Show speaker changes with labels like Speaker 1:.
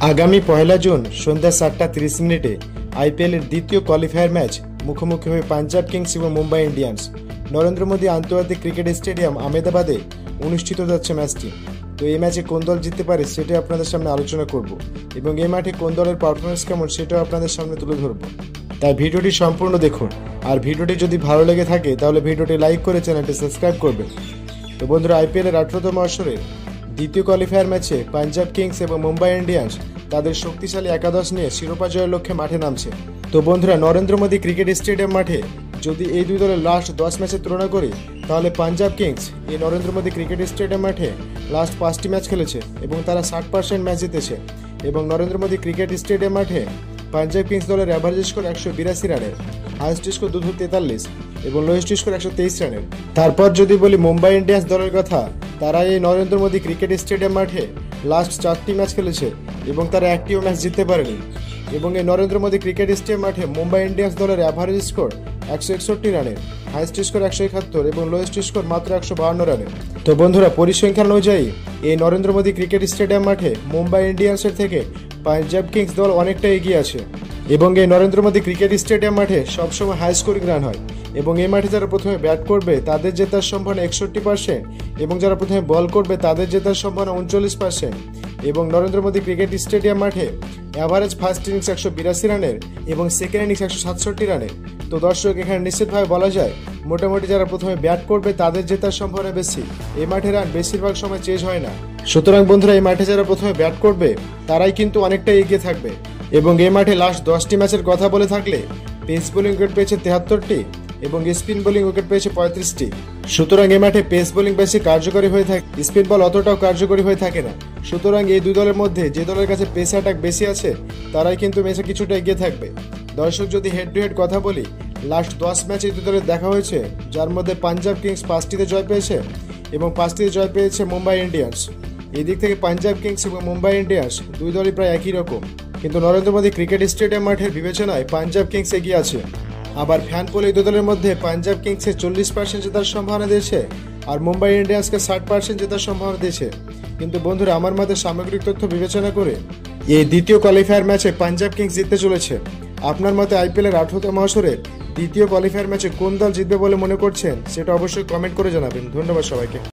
Speaker 1: আগামী 1 জুন সন্ধ্যা 7:30 আইপিএলের দ্বিতীয় কোয়ালিফায়ার ম্যাচ মুখোমুখি হবে পাঞ্জাব কিংস এবং মুম্বাই ইন্ডিয়ান্স। নরেন্দ্র মোদী আন্তর্জাতিক ক্রিকেট স্টেডিয়াম আহমেদাবাদে অনুষ্ঠিত যাচ্ছে ম্যাচটি। তো এই ম্যাচে কোন দল জিততে পারে সেটাই আপনাদের সামনে আলোচনা করব এবং এই মাঠে কোন দলের পারফরমেন্স কেমন সেটাও আপনাদের সামনে তুলে ধরব। তাই ভিডিওটি সম্পূর্ণ দেখুন, আর ভিডিওটি যদি ভালো লেগে থাকে তাহলে ভিডিওটি লাইক করে চ্যানেলটি সাবস্ক্রাইব করবেন। তো বন্ধুরা, আইপিএলের 18তম আসরের দ্বিতীয় কোয়ালিফায়ার ম্যাচে পাঞ্জাব কিংস এবং মুম্বাই ইন্ডিয়ান্স তাদের শক্তিশালী একাদশ নিয়ে শিরোপা জয়ের লক্ষ্যে মাঠে নামছে। তো বন্ধুরা, নরেন্দ্র মোদী ক্রিকেট স্টেডিয়াম মাঠে যদি এই দুই দলের লাস্ট 10 ম্যাচের তুলনা করি তাহলে পাঞ্জাব কিংস এই নরেন্দ্র মোদী ক্রিকেট স্টেডিয়াম মাঠে লাস্ট 5টি ম্যাচ খেলেছে এবং তারা 60% ম্যাচ জিতেছে। এবং নরেন্দ্র মোদী ক্রিকেট স্টেডিয়াম মাঠে পাঞ্জাব কিংস দলের অ্যাভারেজ স্কোর 182 রানের, হাইয়েস্ট স্কোর 243 এবং লোয়েস্ট স্কোর 123 রানের। তারপর যদি বলি মুম্বাই ইন্ডিয়ান্স দলের কথা, তারা এই নরেন্দ্র মোদী ক্রিকেট স্টেডিয়াম মাঠে লাস্ট 4টি ম্যাচ খেলেছে এবং তারা একটিও ম্যাচ জিততে পারেনি। এবং এই নরেন্দ্র মোদী ক্রিকেট স্টেডিয়াম মাঠে মুম্বাই ইন্ডিয়ান্স দলের অ্যাভারেজ স্কোর 161 রানের, হাইয়েস্ট স্কোর 171 এবং লোয়েস্ট স্কোর মাত্র 152 রানের। তো বন্ধুরা, পরিসংখ্যান অনুযায়ী এই নরেন্দ্র মোদী ক্রিকেট স্টেডিয়াম মাঠে মুম্বাই ইন্ডিয়ান্সের থেকে পাঞ্জাব কিংস দল অনেকটা এগিয়ে আছে। এবং এই নরেন্দ্র মোদী ক্রিকেট স্টেডিয়াম মাঠে সবসময় হাই স্কোরিং রান হয় এবং এই মাঠে যারা প্রথমে ব্যাট করবে তাদের জেতার সম্ভাবনা 61% এবং যারা প্রথমে বল করবে তাদের জেতার সম্ভাবনা 39%। এবং নরেন্দ্র মোদী ক্রিকেট স্টেডিয়াম মাঠে অ্যাভারেজ ফার্স্ট ইনিংস 182 রানের এবং সেকেন্ড ইনিংস 167 রানের। তো দর্শক, এখানে নিশ্চিতভাবে বলা যায় মোটামুটি যারা প্রথমে ব্যাট করবে তাদের জেতার সম্ভাবনা বেশি। এই মাঠে রান বেশিরভাগ সময় চেঞ্জ হয় না। সুতরাং বন্ধুরা, এই মাঠে যারা প্রথমে ব্যাট করবে তারাই কিন্তু অনেকটা এগিয়ে থাকবে। এবং এই মাঠে লাস্ট 10টি ম্যাচের কথা বলে থাকলে পেস বোলিং উইকেট পেয়েছে 73টি এবং স্পিন বোলিং উইকেট পেয়েছে 35টি। সুতরাং এই মাঠে পেস বোলিং বেশি কার্যকরী হয়ে থাকে, স্পিন বল অতটাও কার্যকরী হয়ে থাকে না। সুতরাং এই দুই দলের মধ্যে যে দলের কাছে পেস অ্যাটাক বেশি আছে তারাই কিন্তু ম্যাচে কিছুটা এগিয়ে থাকবে। দর্শক, যদি হেড টু হেড কথা বলি, লাস্ট 10 ম্যাচে এই দুই দলের দেখা হয়েছে, যার মধ্যে পাঞ্জাব কিংস 5টিতে জয় পেয়েছে এবং 5টিতে জয় পেয়েছে মুম্বাই ইন্ডিয়ান্স। এদিক থেকে পাঞ্জাব কিংস এবং মুম্বাই ইন্ডিয়ান্স দুই দলই প্রায় একই রকম, কিন্তু নরেন্দ্র মোদী ক্রিকেট স্টেডিয়াম মাঠের বিবেচনায় পাঞ্জাব কিংস এগিয়ে আছে। আবার ফ্যান পোল এই দু দলের মধ্যে পাঞ্জাব কিংসে 40% জেতার সম্ভাবনা দিয়েছে আর মুম্বাই ইন্ডিয়ান্সকে 60% জেতার সম্ভাবনা দিয়েছে। কিন্তু বন্ধুরা, আমার মতে সামগ্রিক তথ্য বিবেচনা করে এই দ্বিতীয় কোয়ালিফায়ার ম্যাচে পাঞ্জাব কিংস জিততে চলেছে। আপনার মতে আইপিএলের 18তম আসরের দ্বিতীয় কোয়ালিফায়ার ম্যাচে কোন দল জিতবে বলে মনে করছেন সেটা অবশ্যই কমেন্ট করে জানাবেন। ধন্যবাদ সবাইকে।